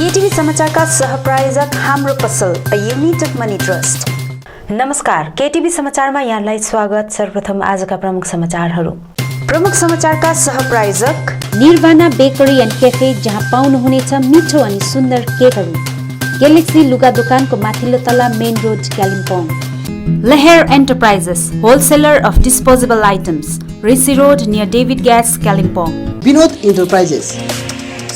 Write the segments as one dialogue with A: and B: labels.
A: केटीभी समाचारका सहप्रायोजक हाम्रो पसल a unit of money trust. नमस्कार, केटीभी समाचारमा यहाँलाई स्वागत। सर्वप्रथम आजका प्रमुख समाचारहरू। प्रमुख समाचारका सहप्रायोजक
B: निर्वाणा बेकरी एन्ड क्याफे, जहाँ पाउनुहुनेछ मिठो अनि सुन्दर केकहरू। ग्यालेक्सी लुगा दोकानको माथिल्लो तला, main road, Kalimpong. Laher enterprises, wholesaler of disposable items, Rishi road near David gas, Kalimpong.
C: Vinod enterprises,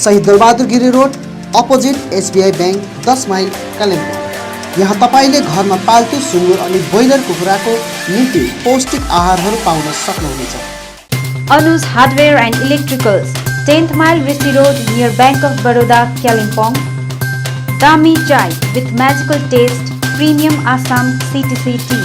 C: शहीद Dalbahadur Giri road, opposite SBI bank, 10 mile, Kalimpong. यहाँ तपाईले घरमा पाल्तु सुँगुर अनि ब्रोइलर कुखुराको निम्ति पौष्टिक आहारहरू पाउन सक्नुहुनेछ।
B: Anuj hardware and electricals, 10th mile, Rishi road near bank of Baroda, Kalimpong. दामी चाय with magical taste, premium Assam CTC tea.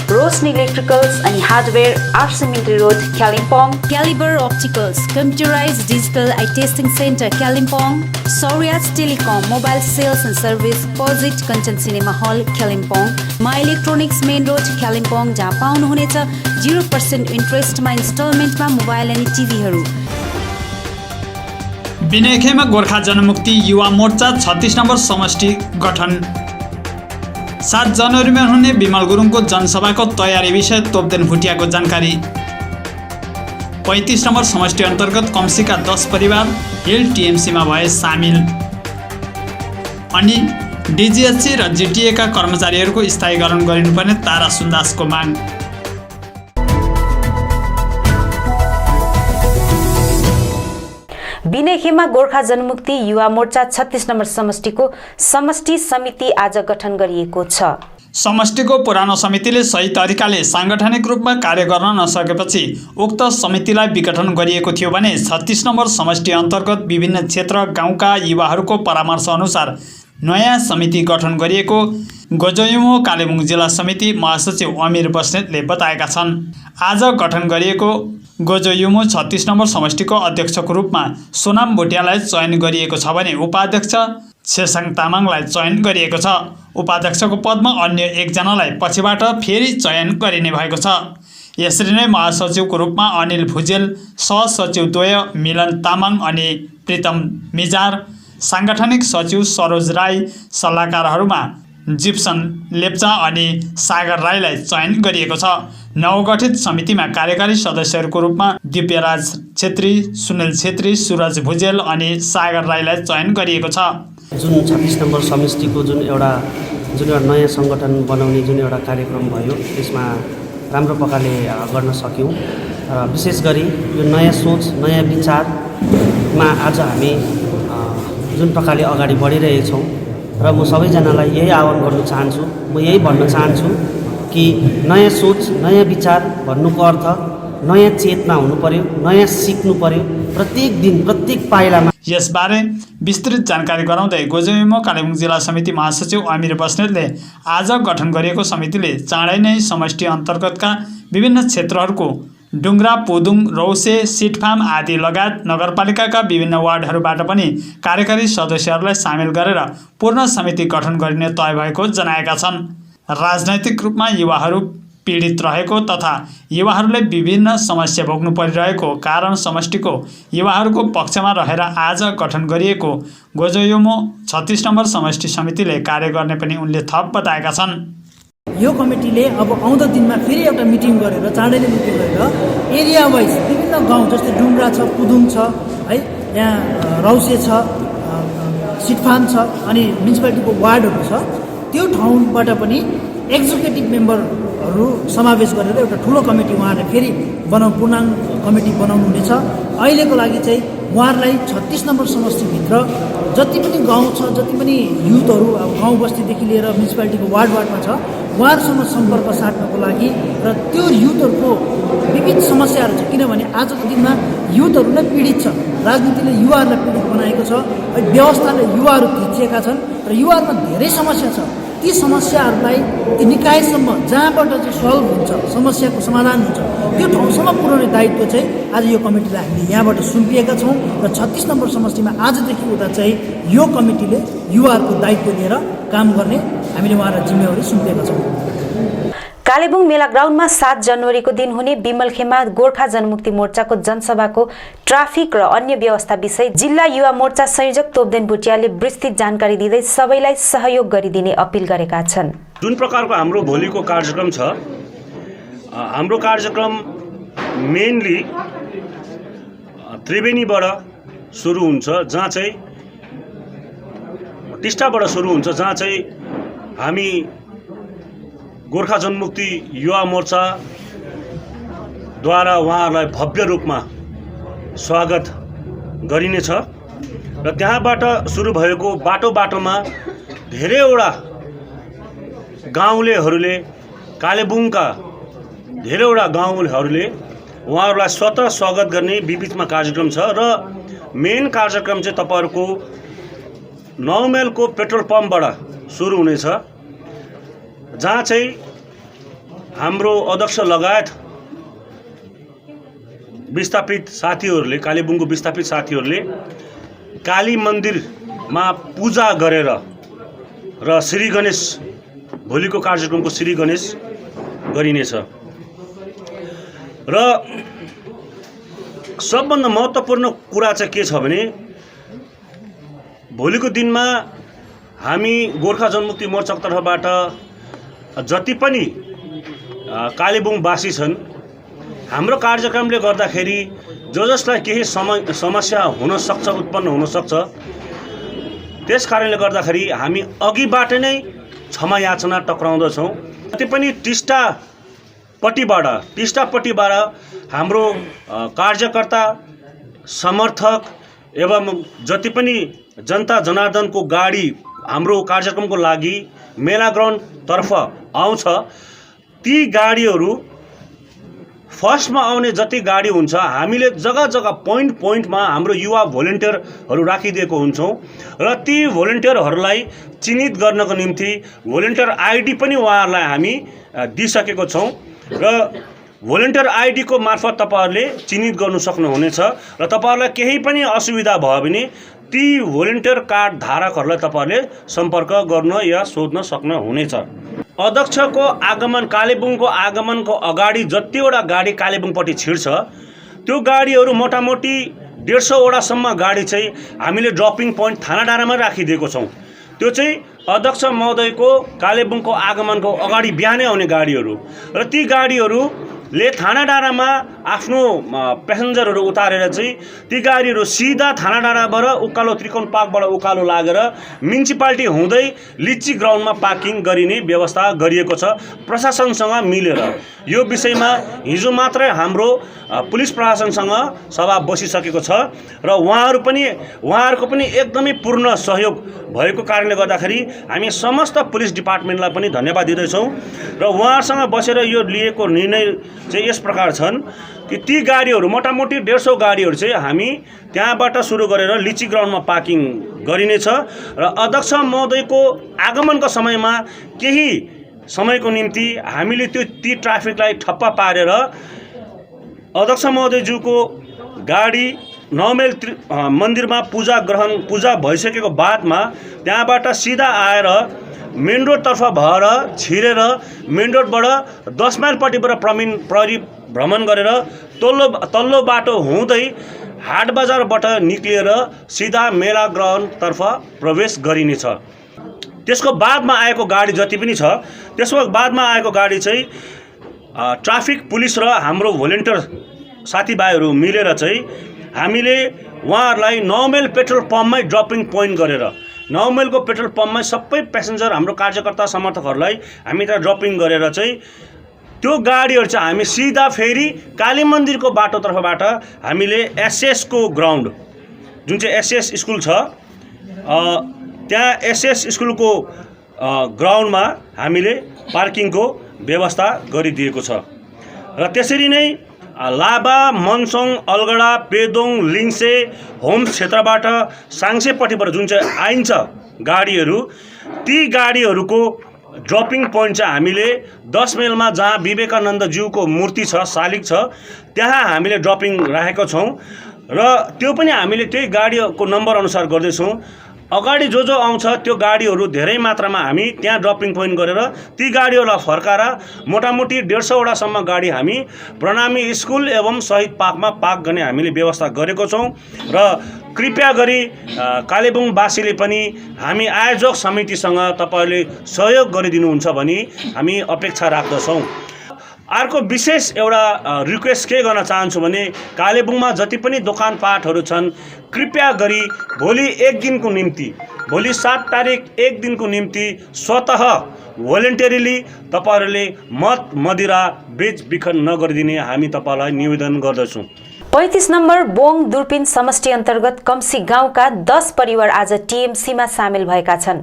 A: Roshni electricals अनि hardware, 8 cemetery road, Kalimpong.
B: Caliber opticals, computerized digital eye testing centre, Kalimpong. सौर्याज telecom, mobile sales and service, opposite Kanchan cinema hall, Kalimpong. My electronics, main road, Kalimpong, जहाँ पाउनुहुनेछ 0% इन्ट्रेस्टमा इन्स्टलमेन्टमा mobile अनि टिभीहरू।
D: बिनेखेमा गोर्खा जनमुक्ति Yuva Morcha 36 number समष्टि गठन। 7 जनवरीमा हुने विमल गुरुङको जनसभाको तयारी विषय तोपदेन भुटियाको जानकारी। 35 नम्बर समष्टि अन्तर्गत कम्सीका 10 परिवार हिल टिएमसीमा भए सामेल। अनि डिजिएचसी र जिटिएका कर्मचारीहरूको स्थायीकरण गरिनुपर्ने तारा सुन्दासको माग।
A: बिनेखेमा गोर्खा जनमुक्ति युवा मोर्चा 36 नम्बर समष्टिको समष्टि समिति आज गठन गरिएको छ।
D: समष्टिको पुरानो समितिले सही तरिकाले साङ्गठनिक रूपमा कार्य गर्न नसकेपछि उक्त समितिलाई विघटन गरिएको थियो भने 36 नम्बर समष्टि अन्तर्गत विभिन्न क्षेत्र गाउँका युवाहरूको परामर्श अनुसार नयाँ समिति गठन गरिएको गोजयुमो कालेबुङ जिल्ला समिति महासचिव अमिर बस्नेतले बताएका छन्। आज गठन गरिएको गोजयुमो 36 नम्बर समष्टिको अध्यक्षको रूपमा सोनाम भुटियालाई चयन गरिएको छ भने उपाध्यक्ष छेसाङ तामाङलाई चयन गरिएको छ। उपाध्यक्षको पदमा अन्य एकजनालाई पछिबाट फेरि चयन गरिने भएको छ। यसरी नै महासचिवको रूपमा अनिल भुजेल, सहसचिवद्वय मिलन तामाङ अनि प्रितम मिजार, साङ्गठनिक सचिव सरोज राई, सल्लाहकारहरूमा जिप्सन लेप्चा अनि सागर राईलाई चयन गरिएको छ। नवगठित समितिमा कार्यकारी सदस्यहरूको रूपमा दिव्यराज छेत्री, सुनिल छेत्री, सुरज भुजेल अनि सागर राईलाई चयन गरिएको छ।
E: जुन 36 नम्बर समष्टिको जुन एउटा नयाँ सङ्गठन बनाउने जुन एउटा कार्यक्रम भयो, त्यसमा राम्रो प्रकारले गर्न सक्यौँ। र विशेष गरी यो नयाँ सोच, नयाँ विचारमा आज हामी जुन प्रकारले अगाडि बढिरहेछौँ र म सबैजनालाई यही आह्वान गर्न चाहन्छु, म यही भन्न चाहन्छु कि नयाँ सोच, नयाँ विचार भन्नुको अर्थ नयाँ चेतना हुनु पर्यो, नयाँ सिक्नु पर्यो प्रत्येक दिन, प्रत्येक पाइलामा।
D: यसबारे विस्तृत जानकारी गराउँदै गोजयुमो कालेबुङ जिल्ला समिति महासचिव अमिर बस्नेतले आज गठन गरिएको समितिले चाँडै नै समष्टि अन्तर्गतका विभिन्न क्षेत्रहरूको डुङ्ग्रा, पुदुङ, रौसे, सिटफार्म आदि लगायत नगरपालिकाका विभिन्न वार्डहरूबाट पनि कार्यकारी सदस्यहरूलाई सामेल गरेर पूर्ण समिति गठन गरिने तय भएको जनाएका छन्। राजनैतिक रूपमा युवाहरू पीडित रहेको तथा युवाहरूले विभिन्न समस्या भोग्नु परिरहेको कारण समष्टिको युवाहरूको पक्षमा रहेर आज गठन गरिएको गोजयुमो 36 नम्बर समष्टि समितिले कार्य गर्ने पनि उनले थप बताएका छन्।
F: यो कमिटीले अब आउँदो दिनमा फेरि एउटा मिटिङ गरेर, चाँडै नै मिटिङ गरेर एरिया वाइज विभिन्न गाउँ जस्तै डुङ्ग्रा छ, पुदुङ छ, है, यहाँ रौसे छ, सिटफार्म छ अनि म्युनिसिपालिटीको वार्डहरू छ, त्यो ठाउँबाट पनि एक्जिक्युटिभ मेम्बरहरू समावेश गरेर एउटा ठुलो कमिटी उहाँहरूले फेरि पूर्णाङ्ग कमिटी बनाउनु हुनेछ। अहिलेको लागि चाहिँ उहाँहरूलाई 36 नम्बर समष्टिभित्र जति पनि गाउँ छ, जति पनि युथहरू अब गाउँ बस्तीदेखि लिएर म्युनिसिपालिटीको वार्डमा छ, उहाँहरूसँग सम्पर्क साट्नको लागि र त्यो युथहरूको विविध समस्याहरू छ। किनभने आजको दिनमा युथहरू नै पीडित छ, राजनीतिले युवाहरूलाई पीडित बनाएको छ, व्यवस्थाले युवाहरू थिचिएका छन् र युवाहरूमा धेरै समस्या छ। ती समस्याहरूलाई ती निकायसम्म जहाँबाट चाहिँ सल्भ हुन्छ, समस्याको समाधान हुन्छ, त्यो ठाउँसम्म पुर्याउने दायित्व चाहिँ आज यो कमिटीलाई हामीले यहाँबाट सुम्पिएका छौँ र 36 नम्बर समष्टिमा आजदेखि उता चाहिँ यो कमिटीले युवाहरूको दायित्व लिएर काम गर्ने हामीले उहाँहरूलाई जिम्मेवारी सुम्पिएका छौँ।
A: कालेबुङ मेला ग्राउन्डमा 7 जनवरीको दिन हुने विमलखेमा गोर्खा जनमुक्ति मोर्चाको जनसभाको ट्राफिक र अन्य व्यवस्था विषय जिल्ला युवा मोर्चा संयोजक तोपदेन भुटियाले विस्तृत जानकारी दिँदै सबैलाई सहयोग गरिदिने अपील गरेका छन्।
G: जुन प्रकारको हाम्रो भोलिको कार्यक्रम छ, हाम्रो कार्यक्रम मेनली त्रिवेणीबाट सुरु हुन्छ, जहाँ चाहिँ टिस्टाबाट सुरु हुन्छ, जहाँ चाहिँ हामी गोर्खा जनमुक्ति युवा मोर्चाद्वारा उहाँहरूलाई भव्य रूपमा स्वागत गरिनेछ र त्यहाँबाट सुरु भएको बाटोमा धेरैवटा गाउँलेहरूले, कालेबुङका धेरैवटा गाउँलेहरूले उहाँहरूलाई स्वतः स्वागत गर्ने बीचमा कार्यक्रम छ र मेन कार्यक्रम चाहिँ तपाईँहरूको 9 माइलको पेट्रोल पम्पबाट सुरु हुनेछ, जहाँ चाहिँ हाम्रो अध्यक्ष लगायत विस्थापित साथीहरूले, कालेबुङको विस्थापित साथीहरूले काली मन्दिरमा पूजा गरेर र श्री गणेश, भोलिको कार्यक्रमको श्री गणेश गरिनेछ। र सबभन्दा महत्त्वपूर्ण कुरा चाहिँ के छ भने भोलिको दिनमा हामी गोर्खा जनमुक्ति मोर्चाको तर्फबाट जति पनि कालेबुङवासी छन्, हाम्रो कार्यक्रमले गर्दाखेरि जसलाई केही समस्या हुनसक्छ, उत्पन्न हुनसक्छ, त्यस कारणले गर्दाखेरि हामी अघिबाट नै क्षमा याचना टक्राउँदछौँ। जति पनि टिस्टापट्टिबाट हाम्रो कार्यकर्ता, समर्थक एवं जति पनि जनता जनार्दनको गाडी हाम्रो कार्यक्रमको लागि मेला ग्राउन्डतर्फ आउँछ, ती गाडीहरू फर्स्टमा आउने जति गाडी हुन्छ हामीले जग्गा जग्गा पोइन्टमा हाम्रो युवा भोलिन्टियरहरू राखिदिएको हुन्छौँ र ती भोलिन्टियरहरूलाई चिन्हित गर्नको निम्ति भोलिन्टियर आइडी पनि उहाँहरूलाई हामी दिइसकेको छौँ र भोलिन्टियर आइडीको मार्फत तपाईँहरूले चिन्हित गर्नु सक्नुहुनेछ र तपाईँहरूलाई केही पनि असुविधा भयो भने ती भोलिन्टियर कार्ड धारकहरूलाई तपाईँहरूले सम्पर्क गर्न या सोध्न सक्नुहुनेछ। अध्यक्षको आगमन, कालेबुङको आगमनको अगाडि जतिवटा गाडी कालेबुङपट्टि छिर्छ त्यो गाडीहरू मोटामोटी 150 वटासम्म गाडी चाहिँ हामीले ड्रपिङ पोइन्ट थाना डाँडामा राखिदिएको छौँ। त्यो चाहिँ अध्यक्ष महोदयको कालेबुङको आगमनको अगाडि बिहानै आउने गाडीहरू र ती गाडीहरूले थाना डाँडामा आफ्नो प्यासेन्जरहरू उतारेर चाहिँ ती गाडीहरू सिधा थाना डाँडाबाट उकालो त्रिकोण पार्कबाट उकालो लागेर म्युनिसिपालिटी हुँदै लिच्ची ग्राउन्डमा पार्किङ गरिने व्यवस्था गरिएको छ प्रशासनसँग मिलेर। यो विषयमा हिजो मात्रै हाम्रो पुलिस प्रशासनसँग सभा बसिसकेको छ र उहाँहरूको पनि एकदमै पूर्ण सहयोग भएको कारणले गर्दाखेरि हामी समस्त पुलिस डिपार्टमेन्टलाई पनि धन्यवाद दिँदैछौँ र उहाँहरूसँग बसेर यो लिएको निर्णय चाहिँ यस प्रकार छन् कि ती गाडीहरू मोटामोटी 150 गाडीहरू चाहिँ हामी त्यहाँबाट सुरु गरेर लिच्ची ग्राउन्डमा पार्किङ गरिनेछ र अध्यक्ष महोदयको आगमनको समयमा केही समयको निम्ति हामीले ती ट्राफिकलाई ठप्पा पारेर अध्यक्ष महोदयज्यूको गाडी 9 माइल मन्दिरमा पूजा भइसकेको बादमा त्यहाँबाट सिधा आएर मेन रोडतर्फ भएर छिरेर मेन रोडबाट 10 माइलपट्टिबाट भ्रमण गरेर तल्लो बाटो हुँदै हाट बजारबाट निक्लिएर सिधा मेला ग्राउन्डतर्फ प्रवेश गरिनेछ। त्यसको बादमा आएको गाडी जति पनि छ, त्यसको बादमा आएको गाडी चाहिँ ट्राफिक पुलिस र हाम्रो भोलिन्टियर साथीभाइहरू मिलेर चाहिँ हामीले उहाँहरूलाई 9 माइल पेट्रोल पम्पमै ड्रपिङ पोइन्ट गरेर 9 माइलको पेट्रोल पम्पमै सबै प्यासेन्जर हाम्रो कार्यकर्ता समर्थकहरूलाई हामी त्यहाँ ड्रपिङ गरेर चाहिँ त्यो गाडीहरू चाहिँ हामी सिधा फेरि काली मन्दिरको बाटोतर्फबाट हामीले एसएसको ग्राउन्ड, जुन चाहिँ एसएस स्कुल छ, त्यहाँ एसएस स्कुलको ग्राउन्डमा हामीले पार्किङको व्यवस्था गरिदिएको छ र त्यसरी नै लाभा, मनसङ, अलगढा, पेदोङ, लिङ्से, होम्स क्षेत्रबाट साङ्सेपट्टिबाट जुन चाहिँ आइन्छ गाडीहरू, ती गाडीहरूको ड्रपिङ पोइन्ट चाहिँ हामीले 10 माइलमा जहाँ विवेकानन्दज्यूको मूर्ति छ, शालिग छ, त्यहाँ हामीले ड्रपिङ राखेको छौँ र त्यो पनि हामीले त्यही गाडीको नम्बर अनुसार गर्दैछौँ। अगाडि जो आउँछ त्यो गाडीहरू धेरै मात्रामा हामी त्यहाँ ड्रपिङ पोइन्ट गरेर ती गाडीहरूलाई फर्काएर मोटामोटी 150वटासम्म गाडी हामी प्रणामी स्कुल एवं शहीद पार्कमा पार्क गर्ने हामीले व्यवस्था गरेको छौँ। र कृपया गरी कालेबुङवासीले पनि हामी आयोजक समितिसँग तपाईँहरूले सहयोग गरिदिनुहुन्छ भनी हामी अपेक्षा राख्दछौँ। अर्को विशेष एउटा रिक्वेस्ट के गर्न चाहन्छु भने कालेबुङमा जति पनि दोकानपाटहरू छन् कृपया गरी भोलि 1 दिनको निम्ति भोलि 7 तारिक 1 दिनको निम्ति स्वतः भोलिन्टरीली तपाईँहरूले मद मदिरा बेचबिखन नगरिदिने हामी तपाईँलाई निवेदन गर्दछौँ।
A: 35 नम्बर बोङ दुर्पिन समष्टि अन्तर्गत कम्सी गाउँका 10 परिवार आज टीएमसीमा सामेल भएका छन्।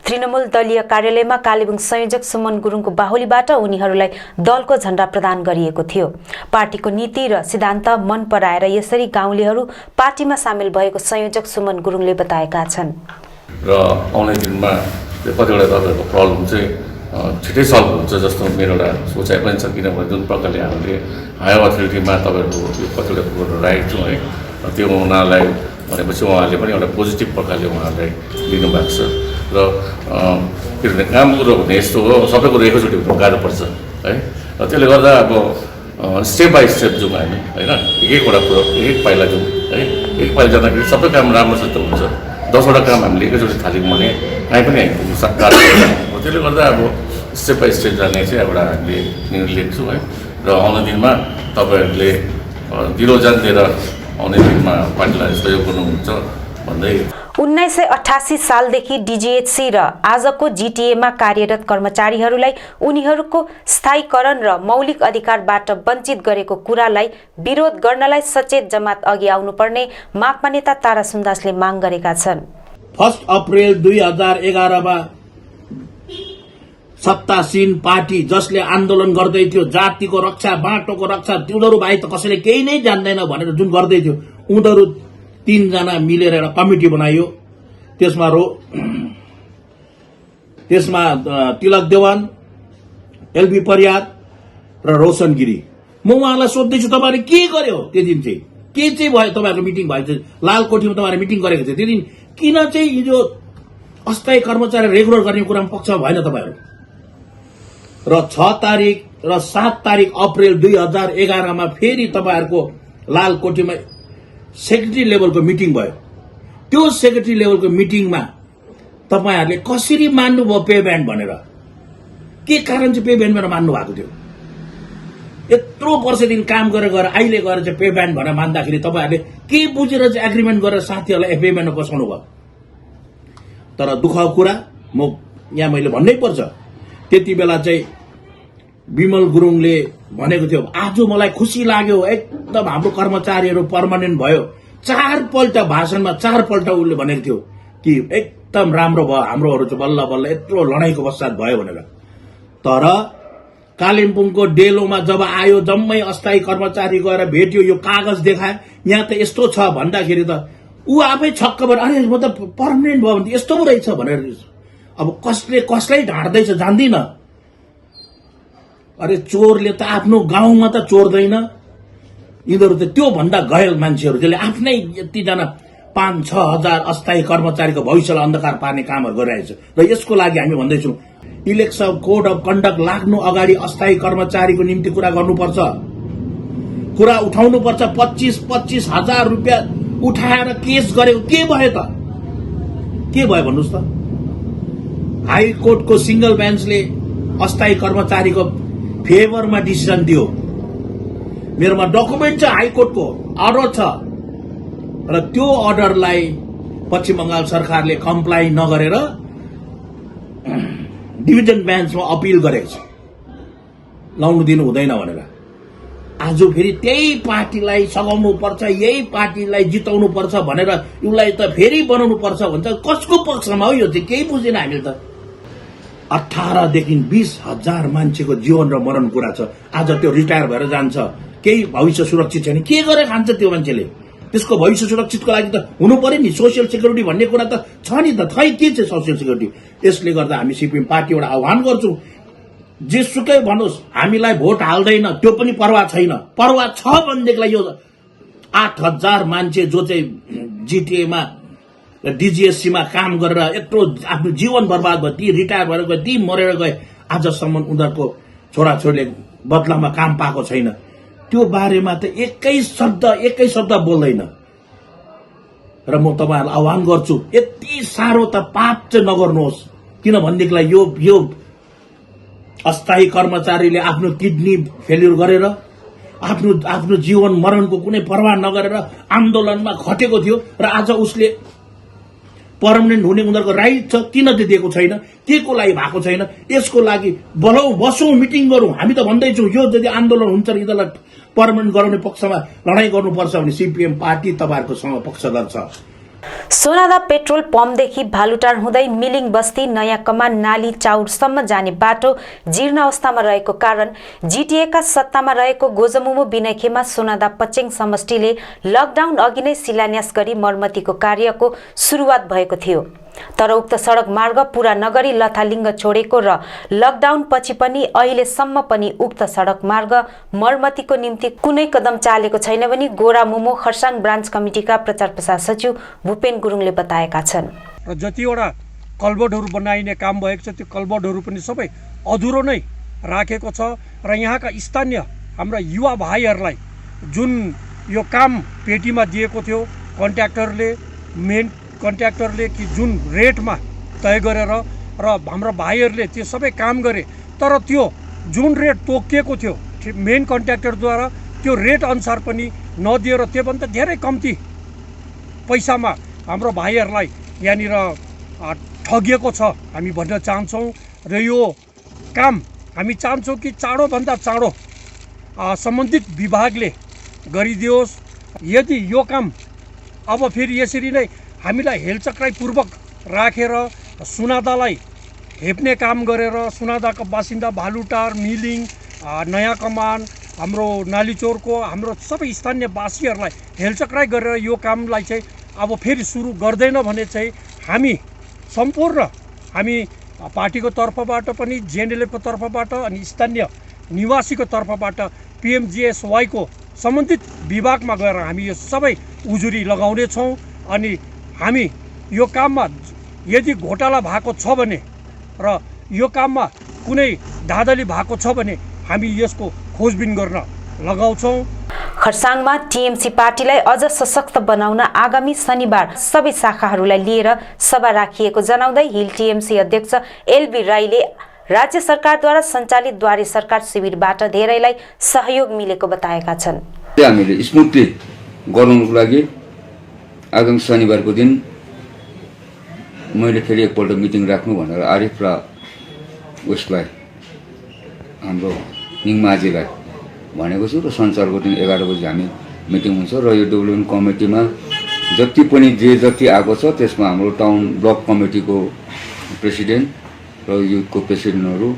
A: तृणमूल दलीय कार्यालयमा कालेबुङ संयोजक सुमन गुरुङको बाहुलीबाट उनीहरूलाई दलको झण्डा प्रदान गरिएको थियो। पार्टीको नीति र सिद्धान्त मन पराएर यसरी गाउँलेहरू पार्टीमा सामेल भएको संयोजक सुमन गुरुङले बताएका छन्।
H: र आउने दिनमा कतिवटा तपाईँहरूको प्रब्लम चाहिँ छिटै सल्भ हुन्छ जस्तो मेरो एउटा सोचाइ पनि छ, किनभने जुन प्रकारले हामीले हायर अथोरिटीमा तपाईँहरूको कतिवटा कुरोहरू राखेको छौँ है, त्यो उहाँलाई भनेपछि उहाँहरूले पनि एउटा पोजिटिभ प्रकारले उहाँहरूलाई लिनुभएको छ। र किनभने काम कुरो भने यस्तो हो, सबै कुरो एकैचोटि हुनु गाह्रो पर्छ है। र त्यसले गर्दा अब स्टेप बाई स्टेप जाउँ हामी होइन, एक-एकवटा कुरो एक पाइला जाउँ है। एक पाइला जाँदाखेरि सबै काम राम्रोसित हुन्छ। 10वटा काम हामीले एकैचोटि थाल्यौँ भने कहीँ पनि आइपुग्नु गाह्रो पर्छ। त्यसले गर्दा अब स्टेप बाई स्टेप जाने चाहिँ एउटा हामीले निर्णय लिएको छौँ है। र आउने दिनमा तपाईँहरूले दिलो जान दिएर आउने दिनमा पार्टीलाई सहयोग गर्नुहुन्छ भन्दै
A: 1988 सालदेखि डिजिएचसी र आजको जिटिएमा कार्यरत कर्मचारीहरूलाई उनीहरूको स्थायीकरण र मौलिक अधिकारबाट वञ्चित गरेको कुरालाई विरोध गर्नलाई सचेत जमात अघि आउनुपर्ने माकपा नेता तारा सुन्दासले माग गरेका छन्।
I: 1 अप्रिल 2011मा सत्तासीन पार्टी जसले आन्दोलन गर्दै थियो, जातिको रक्षा बाटोको रक्षा, उनीहरू बाहेक त कसैले केही नै जान्दैन भनेर जुन गर्दै थियो, उनीहरू 3 जना मिलेर एउटा कमिटी बनायो। त्यसमा तिलक देवान, एलबी परियार र रोशन गिरी। म उहाँलाई सोध्दैछु तपाईहरुले के गर्यो त्यो दिन चाहिँ, के चाहिँ भयो तपाईहरुको मिटिङ भएको थियो, लालकोठीमा तपाईहरुले मिटिङ गरेको थियो त्यो दिन, किन चाहिँ यो अस्थायी कर्मचारी रेगुलर गर्ने कुरामा पक्षमा भएन तपाईहरु? र 6 तारिक र 7 तारिक अप्रिल 2011मा फेरि तपाईहरुको लालकोठीमा सेक्रेटरी लेभलको मिटिङ भयो। त्यो सेक्रेटरी लेभलको मिटिङमा तपाईहरुले कसरी मान्नु भयो पे ब्यान्ड भनेर? के कारण चाहिँ पे ब्यान्ड भनेर मान्नु भएको थियो? यत्रो वर्षदेखि काम गरेर अहिले गएर चाहिँ पे ब्यान्ड भनेर मान्दाखेरि तपाईहरुले के बुझेर चाहिँ एग्रीमेन्ट गरेर साथीहरुलाई पे ब्यान्डमा बसाउनु भयो? तर दुःखको कुरा म यहाँ मैले भन्नै पर्छ, त्यति बेला चाहिँ विमल गुरुङले भनेको थियो, आज मलाई खुसी लाग्यो एकदम हाम्रो कर्मचारीहरू पर्मानेन्ट भयो। 4 पल्ट भाषणमा 4 पल्ट उनले भनेको थियो कि एकदम राम्रो भयो हाम्रोहरू चाहिँ बल्ल बल्ल यत्रो लडाईको पश्चात भयो भनेर। तर कालिम्पोङको डेलोमा जब आयो, जम्मै अस्थायी कर्मचारी गएर भेट्यो, यो कागज देखाए, यहाँ त यस्तो छ भन्दाखेरि त ऊ आफै छक्क भएर अरे म त पर्मानेन्ट भयो भने यस्तो पो रहेछ भनेर। अब कसले कसलाई ढाँट्दैछ जान्दिन। अरे चोरले त आफ्नो गाउँमा त चोर्दैन, यिनीहरू त त्यो भन्दा घायल मान्छेहरू जसले आफ्नै यतिजना 5-6 हजार अस्थायी कर्मचारीको भविष्यलाई अन्धकार पार्ने कामहरू गरिरहेछ। र यसको लागि हामी भन्दैछौँ, इलेक्सन कोड अफ कन्डक्ट लाग्नु अगाडि अस्थायी कर्मचारीको निम्ति कुरा गर्नुपर्छ, कुरा उठाउनुपर्छ। 25-25 हजार रुपियाँ उठाएर केस गरेको के भयो त? के भयो भन्नुस् त? हाई कोर्टको सिंगल बेन्चले अस्थायी कर्मचारीको फेभरमा डिसिजन दियो। मेरोमा डकुमेन्ट छ, हाई कोर्टको अर्डर छ, र त्यो अर्डरलाई पश्चिम बंगाल सरकारले कम्प्लाई नगरेर डिभिजन बेन्चमा अपिल गरेको छ, लाउनु दिनु हुँदैन भनेर। आज फेरि त्यही पार्टीलाई सघाउनु पर्छ, यही पार्टीलाई जिताउनु पर्छ भनेर उसलाई त फेरि बनाउनु पर्छ भन्छ। कसको पक्षमा हो यो चाहिँ केही बुझेन हामीले त। 18 देखि 20 हजार मान्छेको जीवन र मरण कुरा छ। आज त्यो रिटायर भएर जान्छ, केही भविष्य सुरक्षित छैन, के गरेर खान्छ त्यो मान्छेले? त्यसको भविष्य सुरक्षितको लागि त हुनु पर्यो नि, सोसियल सिक्युरिटी भन्ने कुरा त छ नि त। खै के छ सोसियल सिक्युरिटी? यसले गर्दा हामी सिपिएम पार्टीबाट आह्वान गर्छौँ, जेसुकै भन्नुहोस् हामीलाई भोट हाल्दैन त्यो पनि परवाह छैन। परवाह छ भनेदेखिलाई यो 8,000 मान्छे जो चाहिँ जिटिएमा डिजिएससीमा काम गरेर यत्रो आफ्नो जीवन बर्बाद भयो, ती रिटायर भएर गए, ती मरेर गए, आजसम्म उनीहरूको छोराछोरीले बदलामा काम पाएको छैन। त्यो बारेमा त एकै शब्द बोल्दैन। र म तपाईँहरूलाई आह्वान गर्छु, यति साह्रो त पाप चाहिँ नगर्नुहोस्। किनभनेदेखिलाई यो अस्थायी कर्मचारीले आफ्नो किडनी फेल्युर गरेर आफ्नो जीवन मरणको कुनै परवाह नगरेर आन्दोलनमा खटेको थियो र आज उसले पर्मनेन्ट हुने उनीहरूको राइट छ, किन चाहिँ दिएको छैन, के को लागि भएको छैन? यसको लागि बसौँ, मिटिङ गरौँ। हामी त भन्दैछौँ यो यदि आन्दोलन हुन्छ र यिनीहरूलाई पर्मनेन्ट गराउने पक्षमा लडाईँ गर्नुपर्छ भने सिपिएम पार्टी तपाईँहरूकोसँग पक्षधर छ।
A: सोनादा पेट्रोल पम्पदेखि भालुटार हुँदै मिलिङ बस्ती, नयाँ कमान, नाली चाउरसम्म जाने बाटो जीर्ण अवस्थामा रहेको कारण जिटिएका सत्तामा रहेको गोजमुमो बिनाखेमा सोनादा पचेङ समष्टिले लकडाउन अघि नै शिलान्यास गरी मर्मतीको कार्यको सुरुवात भएको थियो। तर उक्त सडक मार्ग पूरा नगरी लथालिङ्ग छोडेको र लकडाउन पछि पनि अहिलेसम्म पनि उक्त सडक मार्ग मर्मतीको निम्ति कुनै कदम चालेको छैन भनी गोरा मोमो खरसाङ ब्रान्च कमिटीका प्रचार प्रसार सचिव भूपेन गुरुङले बताएका छन्।
J: र जतिवटा कल्भर्टहरू बनाइने काम भएको छ त्यो कल्भर्टहरू पनि सबै अधुरो नै राखेको छ र यहाँका स्थानीय हाम्रा युवा भाइहरूलाई जुन यो काम पेटीमा दिएको थियो मेन कन्ट्र्याक्टरले कि जुन रेटमा तय गरेर र हाम्रा भाइहरूले त्यो सबै काम गरे, तर त्यो जुन रेट तोकिएको थियो मेन कन्ट्र्याक्टरद्वारा त्यो रेट अनुसार पनि नदिएर त्योभन्दा धेरै कम्ती पैसामा हाम्रो भाइहरूलाई यहाँनिर ठगिएको छ हामी भन्न चाहन्छौँ। र यो काम हामी चाहन्छौँ कि चाँडोभन्दा चाँडो सम्बन्धित विभागले गरिदियोस्। यदि यो काम अब फेरि यसरी नै हामीलाई हेलचक्राइपूर्वक राखेर सुनादालाई हेप्ने काम गरेर सुनादाका बासिन्दा भालुटार, मिलिङ, नयाँ कमान, हाम्रो नालीचौरको हाम्रो सबै स्थानीय वासीहरूलाई हेलचक्राइ गरेर यो कामलाई चाहिँ अब फेरि सुरु गर्दैन भने चाहिँ हामी सम्पूर्ण पार्टीको तर्फबाट पनि जेएनएलएफको तर्फबाट अनि स्थानीय निवासीको तर्फबाट पिएमजिएसवाईको सम्बन्धित विभागमा गएर हामी यो सबै उजुरी लगाउनेछौँ। अनि हामी यो काममा यदि घोटाला भएको छ भने र यो काममा कुनै धाँधली भएको छ भने हामी यसको खोजबिन गर्न लगाउँछौँ।
A: खरसाङमा टिएमसी पार्टीलाई अझ सशक्त बनाउन आगामी शनिबार सबै शाखाहरूलाई लिएर सभा राखिएको जनाउँदै हिल टिएमसी अध्यक्ष एलबी राईले राज्य सरकारद्वारा सञ्चालित द्वारे सरकार शिविरबाट धेरैलाई सहयोग मिलेको बताएका छन्।
K: हामीले स्मुथली गराउनको लागि आगामी शनिबारको दिन मैले फेरि एकपल्ट मिटिङ राख्नु भनेर आरिफ र उसलाई हाम्रो निङमाझीलाई भनेको छु र शनिबारको दिन 11 बजी हामी मिटिङ हुन्छ र यो डेभलपमेन्ट कमिटीमा जति पनि जति आएको छ त्यसमा हाम्रो टाउन ब्लक कमिटीको प्रेसिडेन्ट र युथको प्रेसिडेन्टहरू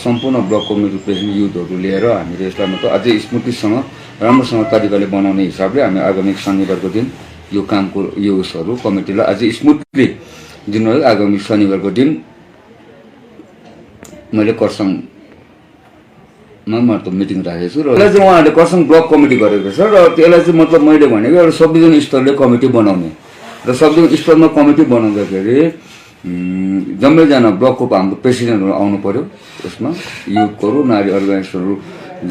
K: सम्पूर्ण ब्लक कमिटी प्रेसिडेन्ट युथहरू लिएर हामीले यसलाई मतलब अझै स्मृतिसँग राम्रोसँग तरिकाले बनाउने हिसाबले हामी आगामी शनिबारको दिन यो कामको यो उसहरू कमिटीलाई अझै स्मुथली दिनलाई आगामी शनिबारको दिन मैले खरसाङमा मतलब मिटिङ राखेको छु र यसलाई चाहिँ उहाँहरूले खरसाङ ब्लक कमिटी गरेको छ र त्यसलाई चाहिँ मतलब मैले भनेको एउटा सब डिभिजन स्तरले कमिटी बनाउने र सब डिभिजन स्तरमा कमिटी बनाउँदाखेरि जम्मैजना ब्लकको हाम्रो प्रेसिडेन्टहरू आउनु पर्यो। यसमा युथहरू नारी अर्गनाइजेसनहरू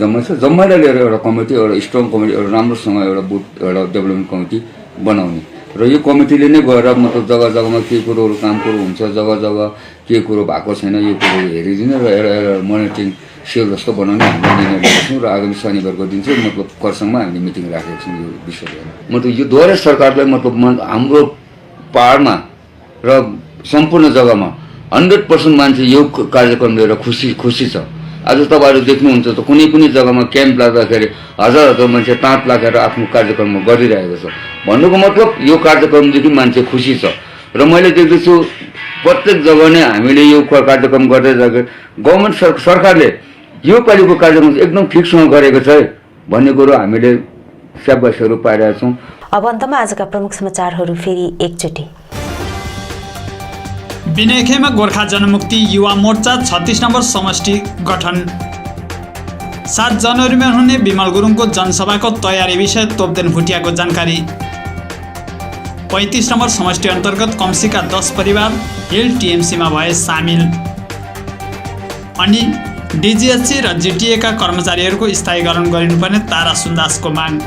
K: जम्मै छ, जम्मैलाई लिएर एउटा कमिटी, एउटा स्ट्रङ कमिटी, एउटा राम्रोसँग एउटा बुथ, एउटा डेभलपमेन्ट कमिटी बनाउने र यो कमिटीले नै गएर मतलब जग्गा जग्गामा के कुरोहरू काम कुरो हुन्छ, जग्गा जग्गा के कुरो भएको छैन यो कुरो हेरिदिने र एउटा मोनिटरिङ सेल जस्तो बनाउने हामीले निर्णय लिएको छौँ र आगामी शनिबारको दिन चाहिँ मतलब खरसाङमा हामीले मिटिङ राखेको छौँ यो विषयमा। मतलब यो द्वारे सरकारलाई मतलब हाम्रो पहाडमा र सम्पूर्ण जग्गामा 100% मान्छे यो कार्यक्रम लिएर खुसी छ। आज तपाईँहरू देख्नुहुन्छ त कुनै पनि जग्गामा क्याम्प लाग्दाखेरि हजार मान्छे ताँत लागेर आफ्नो कार्यक्रममा गरिरहेको छ। भन्नुको मतलब यो कार्यक्रमदेखि मान्छे खुसी छ र मैले देख्दैछु प्रत्येक जग्गा नै हामीले यो कार्यक्रम गर्दै जाँदा गभर्मेन्ट सरकारले यो पालिको कार्यक्रम एकदम ठिकसँग गरेको छ भन्ने कुरो हामीले स्याबासीहरू पाइरहेका छौँ।
A: अब अन्तमा आजका प्रमुख समाचारहरू फेरि एकचोटि।
D: बिनेखेमा गोर्खा जनमुक्ति युवा मोर्चा 36 नम्बर समष्टि गठन। 7 जनवरीमा हुने विमल गुरुङको जनसभाको तयारी विषय तोपदेन भुटियाको जानकारी। 35 नम्बर समष्टि अन्तर्गत कम्सीका 10 परिवार एलटिएमसीमा भए सामेल। अनि डिजिएचसी र जिटिएका कर्मचारीहरूको स्थायीकरण गरिनुपर्ने तारा सुन्दासको माग।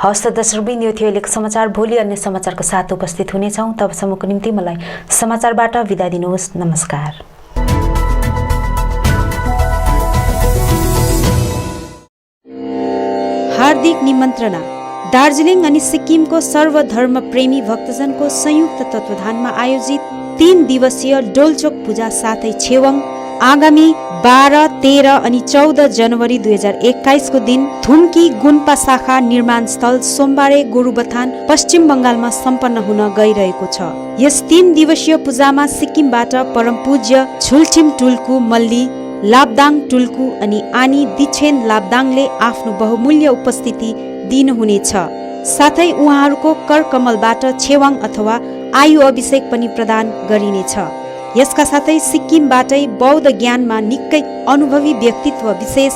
A: हस्त दर्शकवृन्द, यो थियो अहिलेको समाचार। भोलि अन्य समाचारको साथ उपस्थित हुनेछौँ। तबसम्मको निम्ति मलाई समाचारबाट बिदा दिनुहोस्। नमस्कार।
B: हार्दिक निमन्त्रणा। दार्जिलिङ अनि सिक्किमको सर्वधर्म प्रेमी भक्तजनको संयुक्त तत्त्वावधानमा आयोजित 3 दिवसीय डोल्चोक पूजा साथै छेवाङ आगामी 12, 13 अनि 14 जनवरी 2021 को दिन थुम्की गुन्पा शाखा निर्माण स्थल सोमबारे गोरुबथान पश्चिम बङ्गालमा सम्पन्न हुन गइरहेको छ। यस 3 दिवसीय पूजामा सिक्किमबाट परम पूज्य छुलठिम टुल्कु मल्ली लाब्दाङ टुल्कु अनि आनी दिछेन लाब्दाङले आफ्नो बहुमूल्य उपस्थिति दिनुहुनेछ। साथै उहाँहरूको करकमलबाट छेवाङ अथवा आयु अभिषेक पनि प्रदान गरिनेछ। यसका साथै सिक्किमबाटै बौद्ध ज्ञानमा निकै अनुभवी व्यक्तित्व विशेष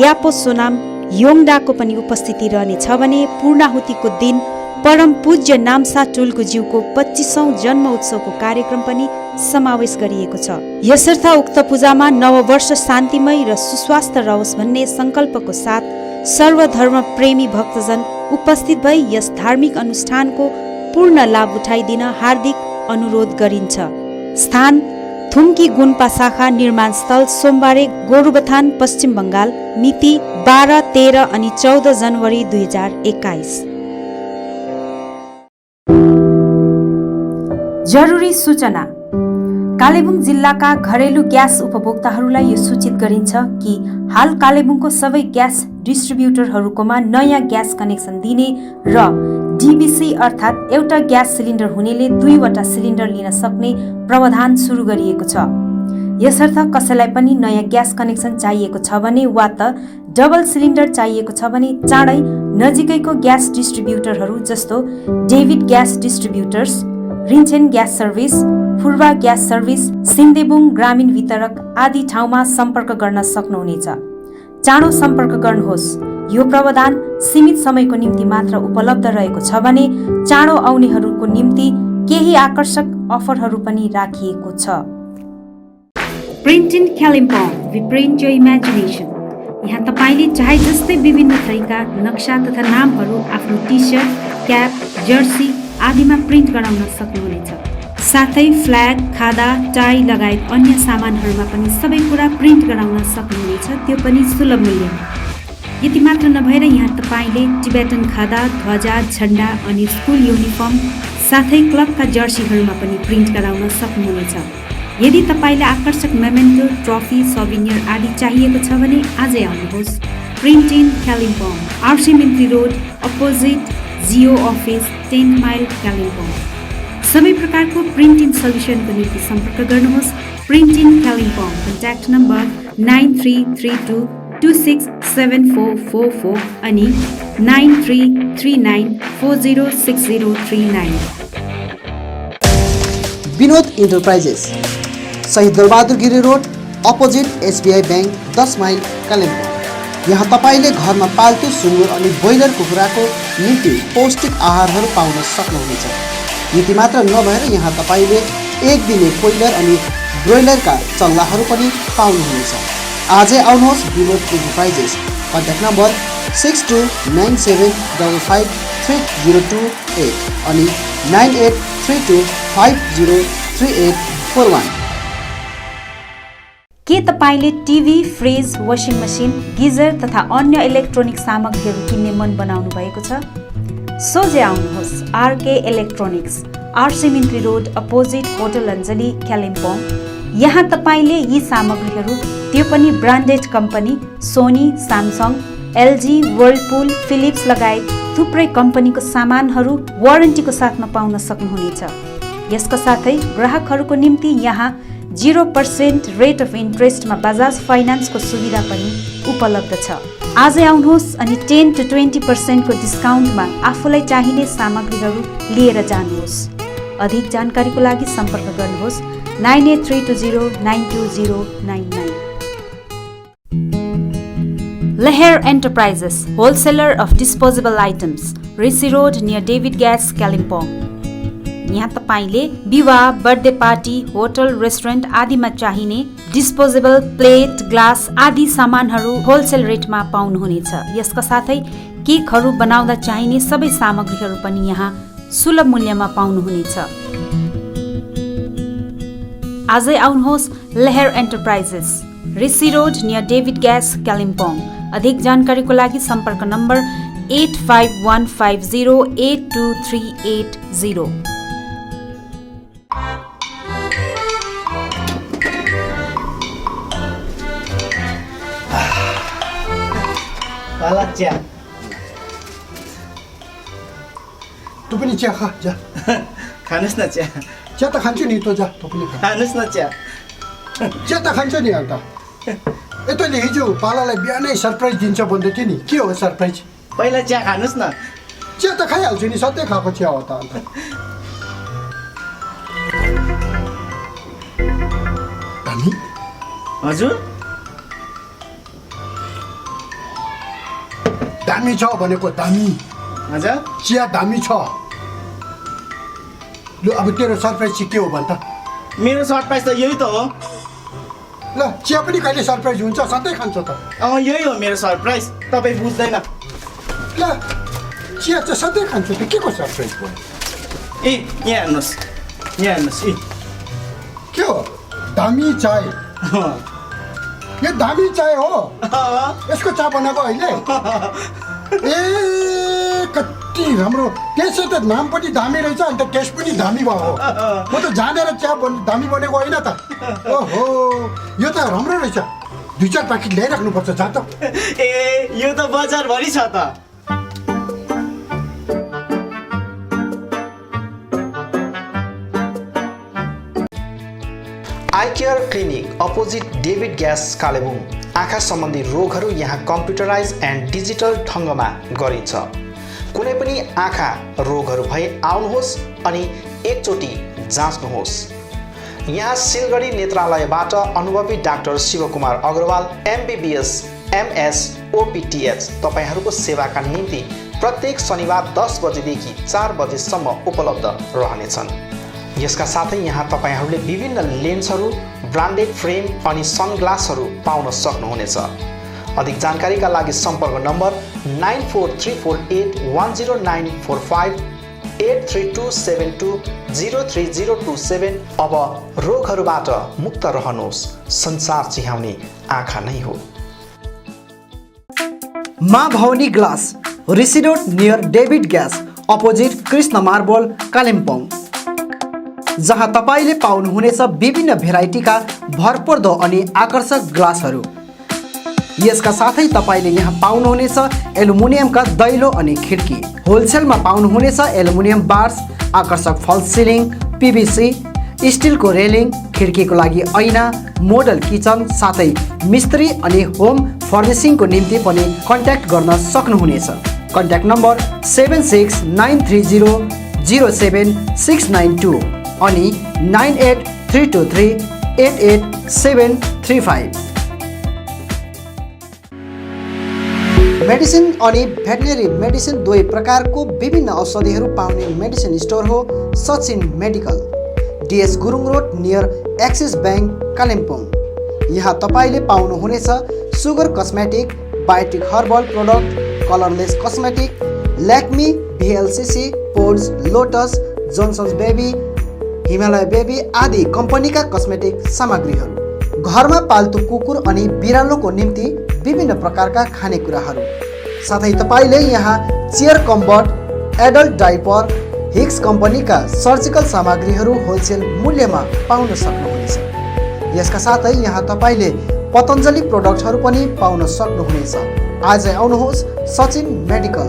B: यापो सोनाम योङडाको पनि उपस्थिति रहनेछ भने पूर्णाहुतिको दिन परम पूज्य नाम्सा टुल्कुज्यूको 25औं जन्म उत्सवको कार्यक्रम पनि समावेश गरिएको छ। यसर्थ उक्त पूजामा नववर्ष शान्तिमय र सुस्वास्थ्य रहोस् भन्ने संकल्पको साथ सर्वधर्म प्रेमी भक्तजन उपस्थित भई यस धार्मिक अनुष्ठानको पूर्ण लाभ उठाइदिन हार्दिक अनुरोध गरिन्छ। स्थान थुम्की गुन्पा शाखा निर्माण स्थल सोमबारे गोरुबथान पश्चिम बङ्गाल। मिति 12, 13 अनि 14 जनवरी 2021। जरुरी सूचना। कालेबुङ जिल्लाका घरेलु ग्यास उपभोक्ताहरूलाई यो सूचित गरिन्छ कि हाल कालेबुङको सबै ग्यास डिस्ट्रिब्युटरहरूकोमा नयाँ ग्यास कनेक्सन दिने र डीबीसी अर्थात् एउटा ग्यास सिलिन्डर हुनेले 2 वटा सिलिन्डर लिन सक्ने प्रावधान सुरु गरिएको छ। यसर्थ कसैलाई पनि नयाँ ग्यास कनेक्सन चाहिएको छ भने वा त डबल सिलिन्डर चाहिएको छ भने चाँडै नजिकैको ग्यास डिस्ट्रिब्युटरहरू जस्तो David gas distributors, Rinchen gas service, Phurba gas service, Sindebung ग्रामीण वितरक आदि ठाउँमा सम्पर्क गर्न सक्नुहुनेछ। चाँडो सम्पर्क गर्नुहोस्। यो प्रावधान सीमित समयको निम्ति मात्र उपलब्ध रहेको छ भने चाँडो आउनेहरूको निम्ति केही आकर्षक अफरहरू पनि राखिएको छ। Print in Kalimpong, we print your imagination. यहाँ तपाईले चाहे जस्तै विभिन्न थरीका नक्सा तथा नामहरू आफ्नो टी-शर्ट, क्याप, जर्सी आदिमा प्रिन्ट गराउन सक्नुहुनेछ। साथै फ्ल्याग, खादा, टाई लगायत अन्य सामानहरूमा पनि सबै कुरा प्रिन्ट गराउन सक्नुहुनेछ, त्यो पनि सुलभ मूल्यमा। यति मात्र नभएर यहाँ तपाईले टिबेटन खादा, ध्वजा, झण्डा अनि स्कुल युनिफर्म साथै क्लबका जर्सीहरूमा पनि प्रिन्ट गराउन सक्नुहुनेछ। यदि तपाईले आकर्षक मेमेन्टो, ट्रफी, सौभिनियर आदि चाहिएको छ भने आजै आउनुहोस्। Print in Kalimpong, RC Mintri road opposite Jio office, 10 mile Kalimpong. सबै प्रकारको प्रिन्ट इन सल्युसनको निम्ति सम्पर्क गर्नुहोस्। Print in Kalimpong, contact number 9332 267444 अनि 9339406039।
C: विनोद इन्टरप्राइजेस, शहीद Dalbahadur Giri road opposite SBI bank, 10 mile Kalimpong. यहाँ तपाईले घरमा पाल्तु सुँगुर अनि ब्रोइलर कुखुराको निम्ति पौष्टिक आहारहरू पाउन सक्नुहुनेछ। यति मात्र नभएर यहाँ तपाईले एक दिने कोइलर अनि ब्रोइलरका चल्लाहरू पनि पाउनुहुनेछ। आजै आउनुहोस् विनोद इन्टरप्राइजेस। कन्ट्याक्ट नम्बर 6297553028 अनि 9832503841।
B: के तपाईले TV, fridge, washing machine, geyser तथा अन्य इलेक्ट्रोनिक सामग्रीहरू किन्ने मन बनाउनु भएको छ? सोझै आउनुहोस्। RK electronics, RC Mintri road opposite hotel Anjali Kalimpong. यहाँ तपाईले यी सामग्रीहरू, त्यो पनि branded company Sony, Samsung, LG, Whirlpool, Philips लगायत थुप्रै कम्पनीको सामानहरू वारेन्टीको साथमा पाउन सक्नुहुनेछ। यसका साथै ग्राहकहरूको निम्ति यहाँ 0% रेट अफ इन्ट्रेस्टमा बजाज फाइनान्सको सुविधा पनि उपलब्ध छ। आजै आउनुहोस् अनि 10 to 20% को डिस्काउन्टमा आफूलाई चाहिने सामग्रीहरू लिएर जानुहोस्। अधिक जानकारीको लागि सम्पर्क गर्नुहोस् 9832092099। Leher Enterprises, wholesaler of disposable items, Rishi Road near David Gas, Kalimpong. यहाँ तपाईले विवाह, बर्थडे पार्टी, होटल, रेस्टुरेन्ट आदिमा चाहिने डिस्पोजेबल प्लेट, ग्लास आदि सामानहरू होलसेल रेटमा पाउनुहुनेछ। यसका साथै केकहरू बनाउँदा चाहिने सबै सामग्रीहरू पनि यहाँ सुलभ मूल्यमा पाउनुहुनेछ। आजै आउनुहोस् Lehar enterprises, Rishi road near David gas, Kalimpong. अधिक जानकारीको लागि सम्पर्क नम्बर 8515082380।
C: चिया तँ पनि चिया खा, जा
L: खानुस् न चिया।
C: चिया त खान्छु नि, तँ जा तँ पनि खा।
L: खानुस् न चिया।
C: चिया त खान्छ नि अन्त। ए तैँले हिजो पालालाई बिहानै सरप्राइज दिन्छ भन्दै थियो नि, के हो सरप्राइज?
L: पहिला चिया खानुस् न।
C: चिया त खाइहाल्छु नि, सधैँ खाएको चिया हो त अन्त। दामी?
L: हजुर?
C: दामी छ भनेको, दामी।
L: हजुर?
C: चिया दामी छ। लु अब तेरो सरप्राइज चाहिँ के हो भन् त?
L: मेरो सरप्राइज त यही त हो।
C: ल चिया पनि कहिले सरप्राइज हुन्छ, सधैँ खान्छ त।
L: यही हो मेरो सरप्राइज, तपाईँ बुझ्दैन।
C: ल चिया चाहिँ सधैँ खान्छु त, के को सरप्राइज भयो?
L: ए यहाँ हेर्नुहोस्, यहाँ हेर्नुहोस्। ए
C: के हो? दामी चाय। यो दामी चाय हो? यसको चिया बनाएको अहिले? ए कति राम्रो, त्यसै त नाम पनि दामी रहेछ, अन्त टेस्ट पनि दामी भयो। म त जानेर चिया दामी बनेको होइन त। ओहो यो त राम्रो रहेछ, 2-4 प्याकेट ल्याइराख्नुपर्छ, जा त।
L: ए यो त बजारभरि छ त।
M: I care clinic opposite David gas, Kalimpong. आँखा सम्बन्धी रोगहरू यहाँ कम्प्युटराइज एन्ड डिजिटल ढङ्गमा गरिन्छ। कुनै पनि आँखा रोगहरू भए आउनुहोस् अनि एकचोटि जाँच्नुहोस्। यहाँ सिलगढी नेत्रालयबाट अनुभवी doctor Shivkumar Agrawal MBBS MS OPTH तपाईहरूको सेवाका निम्ति प्रत्येक शनिबार 10 बजेदेखि 4 बजेसम्म उपलब्ध रहनेछन्। यसका साथै यहाँ तपाईहरूले विभिन्न लेन्सहरू, ब्रान्डेड फ्रेम अनि सनग्लासहरू पाउन सक्नुहुनेछ। अधिक जानकारीका लागि सम्पर्क नम्बर 9434810945 83272030027। अब रोगहरूबाट मुक्त रहनुहोस्, संसार चिहाउने आँखा नै हो।
C: Maa Bhavani glass, Rishi road near David gas, opposite Krishna marble, Kalimpong. जहाँ तपाईले पाउनुहुनेछ विभिन्न भेराइटीका भरपर्दो अनि आकर्षक ग्लासहरू। यसका साथै तपाईले यहाँ पाउनुहुनेछ एल्युमिनियमका दैलो अनि खिड्की। होलसेलमा पाउनुहुनेछ एल्युमिनियम बार्स, आकर्षक फल्स सिलिङ, PVC, स्टिलको रेलिङ, खिड्कीको लागि ऐना, मोडल किचन, साथै मिस्त्री अनि होम फर्निसिङको निम्ति पनि कन्ट्याक्ट गर्न सक्नुहुनेछ। कन्ट्याक्ट नम्बर 7693007692 अनि 9832388735। मेडिसिन अनि भेटनेरी मेडिसिन दुवै प्रकारको विभिन्न औषधिहरू पाउने मेडिसिन स्टोर हो Sachin medical, DS Gurung road near Axis bank, Kalimpong. यहाँ तपाईले पाउनुहुनेछ sugar cosmetic, Biotique herbal product, colourless cosmetic, Lakme, VLCC, पोर्स, Lotus, Johnson's baby, Himalaya baby आदि कम्पनीका कस्मेटिक सामग्रीहरू। घरमा पाल्तु कुकुर अनि बिरालोको निम्ति विभिन्न प्रकारका खानेकुराहरू। साथै तपाईले यहाँ चेयर कम्बर्ट, एडल्ट डाइपर, हिक्स कम्पनीका सर्जिकल सामग्रीहरू होलसेल मूल्यमा पाउन सक्नुहुनेछ। यसका साथै यहाँ तपाईले पतञ्जलि प्रोडक्टहरू पनि पाउन सक्नुहुनेछ। आजै आउनुहोस् सचिन मेडिकल।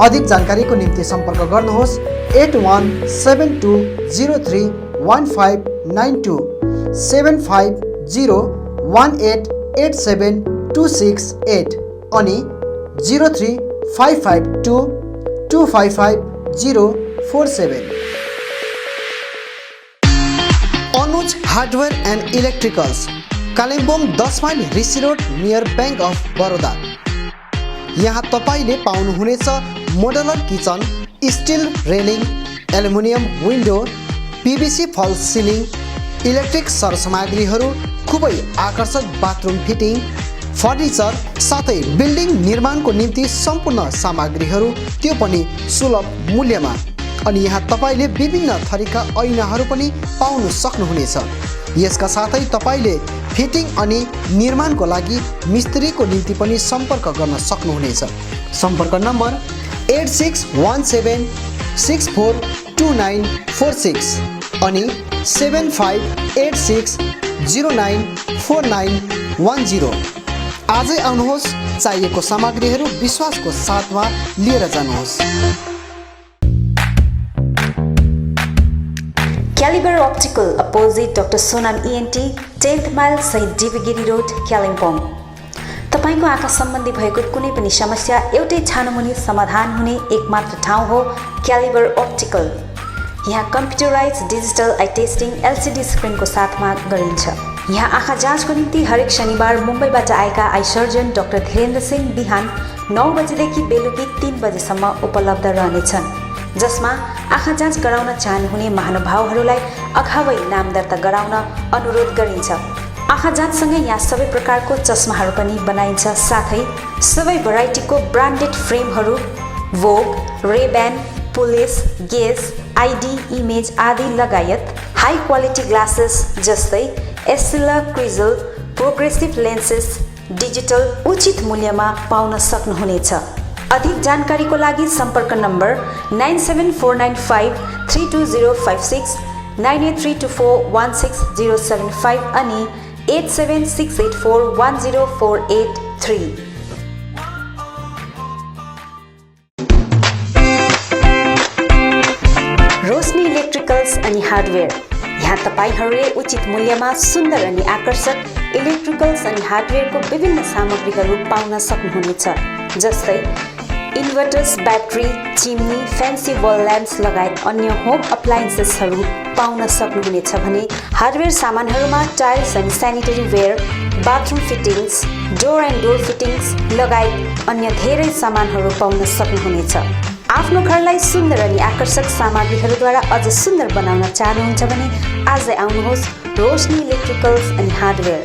C: अधिक जानकारीको निम्ति सम्पर्क गर्नुहोस् 8172031592 7501887268 अनि 03552255047। Anuj hardware and electricals, Kalimpong 10 mile Rishi road near bank of Baroda. यहाँ तपाईँले पाउनुहुनेछ modular kitchen, still railing, aluminium window, PVC फल सिलिङ, इलेक्ट्रिक सरसामग्रीहरू, खुबै आकर्षक बाथरुम फिटिङ, फर्निचर साथै बिल्डिङ निर्माणको निम्ति सम्पूर्ण सामग्रीहरू, त्यो पनि सुलभ मूल्यमा। अनि यहाँ तपाईँले विभिन्न थरीका ऐनाहरू पनि पाउन सक्नुहुनेछ। यसका साथै तपाईँले फिटिङ अनि निर्माणको लागि मिस्त्रीको निम्ति पनि सम्पर्क गर्न सक्नुहुनेछ। सम्पर्क नम्बर 8617642946 अनि 7586094910। आजै आउनुहोस्, चाहिएको सामग्रीहरू विश्वासको साथमा लिएर जानुहोस्।
A: Calibre optical opposite doctor Sonam ENT 10th mile शहीद डिबी गिरी रोड कालिम्पोङ। तपाईको आँखा सम्बन्धी भएको कुनै पनि समस्या एउटै छानोमुनि समाधान हुने एकमात्र ठाउँ हो क्यालिबर अप्टिकल। यहाँ computerise digital eye testing LCD स्क्रिनको साथमा गरिन्छ। यहाँ आँखा जाँचको निम्ति हरेक शनिबार मुम्बईबाट आएका eye surgeon doctor Dhirendra Singh बिहान 9 बजेदेखि बेलुकी 3 बजेसम्म उपलब्ध रहनेछन्, जसमा आँखा जाँच गराउन चाहनुहुने महानुभावहरूलाई अगावै नाम दर्ता गराउन अनुरोध गरिन्छ। आँखा जाँचसँगै यहाँ सबै प्रकारको चस्माहरू पनि बनाइन्छ, साथै सबै भेराइटीको ब्रान्डेड फ्रेमहरू, भोग, रेब्यान, पुलिस, गेज, आइडी, इमेज आदि लगायत हाई क्वालिटी ग्लासेस जस्तै एस्सिला, क्रिजल, प्रोग्रेसिभ लेन्सेस डिजिटल उचित मूल्यमा पाउन सक्नुहुनेछ। अधिक जानकारीको लागि सम्पर्क नम्बर 9749532056, 9832416075 अनि 8768410483। रोशनी इलेक्ट्रिकल्स अनि हार्डवेयर। यहाँ तपाईहरूले उचित मूल्यमा सुन्दर अनि आकर्षक इलेक्ट्रिकल्स अनि हार्डवेयरको विभिन्न सामग्रीहरू पाउन सक्नुहुनेछ, जस्तै inverters, battery, chimney, fancy wall lamps लगायत अन्य होम अप्लायन्सेसहरू पाउन सक्नुहुनेछ भने हार्डवेयर सामानहरूमा tiles and sanitary ware, bathroom fittings, door and door fittings लगायत अन्य धेरै सामानहरू पाउन सक्नुहुनेछ। आफ्नो घरलाई सुन्दर अनि आकर्षक सामग्रीहरूद्वारा अझ सुन्दर बनाउन चाहनुहुन्छ भने आजै आउनुहोस् Roshni electricals and hardware.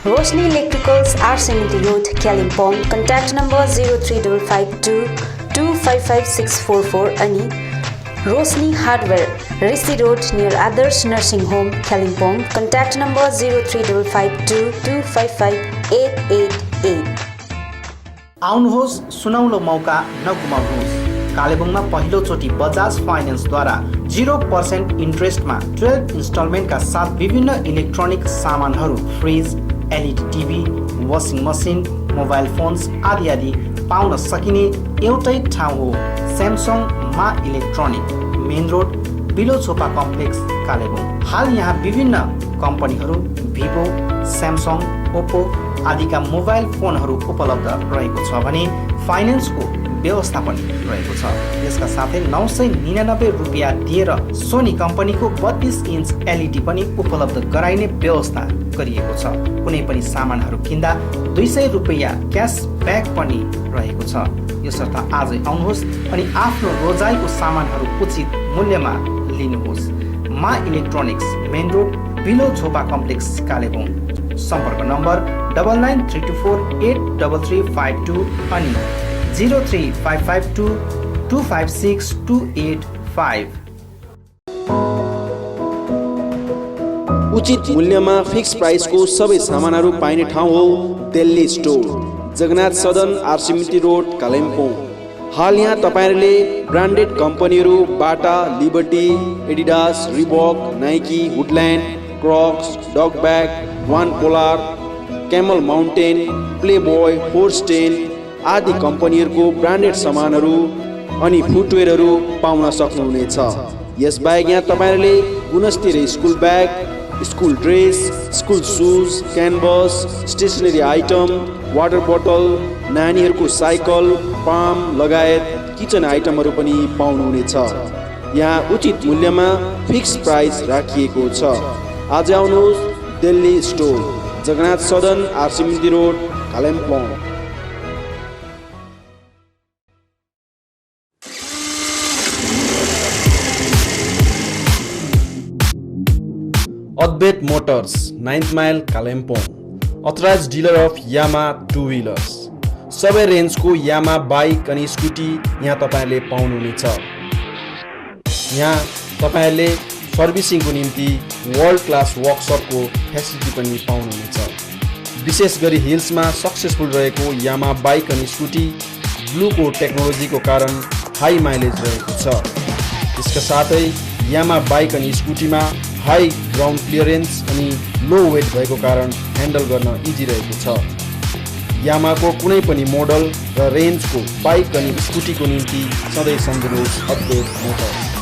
A: Roshni electricals R70 road Kalimpong. Contact number 035522555644 अनि Roshni hardware Rishi road near Adarsh nursing home Kalimpong. Contact number 035522558888।
M: आउनुहोस्, सुनौलो मौका नगुमाउनुहोस्। कालेबुङमा पहिलोचोटि बजाज फाइनेन्सद्वारा 0% इन्ट्रेस्टमा 12 इन्स्टलमेन्टका साथ विभिन्न इलेक्ट्रोनिक सामानहरू, fridge, LED TV, washing machine, mobile phones आदि आदि पाउन सकिने एउटै ठाउँ हो स्यामसङ मा electronic, main road below Chhopa complex Kalebung. हाल यहाँ विभिन्न कम्पनीहरू भिभो, स्यामसङ, ओप्पो आदिका मोबाइल फोनहरू उपलब्ध रहेको छ भने फाइनेन्सको व्यवस्था पनि रहेको छ। यसका साथै 999 रुपियाँ दिएर सोनी कम्पनीको 32 इन्च LED पनि उपलब्ध गराइने व्यवस्था गरिएको छ। कुनै पनि सामानहरू किन्दा 200 रुपियाँ क्यास ब्याक पनि रहेको छ। यसर्थ आजै आउनुहोस् अनि आफ्नो रोजाइको सामानहरू उचित मूल्यमा लिनुहोस्। मा इलेक्ट्रोनिक्स, मेन रोड बिलो झोपा कम्प्लेक्स कालेबुङ। सम्पर्क नम्बर 9932483352 अनि 03552256285।
N: उचित मूल्यमा फिक्स प्राइसको सबै सामानहरू पाइने ठाउँ हो दिल्ली स्टोर, जगन्नाथ सदन R70 रोड कालिम्पोङ। हाल यहाँ तपाईहरूले ब्रान्डेड कम्पनीहरू Bata, Liberty, Adidas, Reebok, Nike, Woodland, Crocs, Duckback, वान पोलार, क्यामल माउन्टेन, प्लेबोय, फोर्स्टेन आदि कम्पनीहरूको ब्रान्डेड सामानहरू अनि फुटवेयरहरू पाउन सक्नुहुनेछ। यसबाहेक यहाँ तपाईँहरूले गुणस्तरीय school bag, school dress, school shoes, canvas, stationery item, water बोतल, नानीहरूको साइकल, पाम लगायत किचन आइटमहरू पनि पाउनुहुनेछ। यहाँ उचित मूल्यमा फिक्स प्राइस राखिएको छ। आज आउनुहोस् दिल्ली स्टोर, जगन्नाथ सदन आरसीमिटी road Kalimpong. Advait motors 9th mile Kalimpong, authorised dealer of Yamaha two wheelers. सबै रेन्जको यामा बाइक अनि स्कुटी यहाँ तपाईँले पाउनुहुनेछ। यहाँ तपाईँले सर्भिसिङको निम्ति वर्ल्ड क्लास वर्कसपको फेसिलिटी पनि पाउनुहुनेछ। विशेष गरी हिल्समा सक्सेसफुल रहेको यामा बाइक अनि स्कुटी ब्लूको टेक्नोलोजीको कारण हाई माइलेज रहेको छ। यसका साथै यामा बाइक अनि स्कुटीमा हाई ग्राउन्ड क्लियरेन्स अनि लो वेट भएको कारण ह्यान्डल गर्न इजी रहेको छ। यामाको कुनै पनि मोडल र रेन्जको बाइक अनि स्कुटीको निम्ति सधैँ सम्झनुहोस् अद्वैत मोटर्स।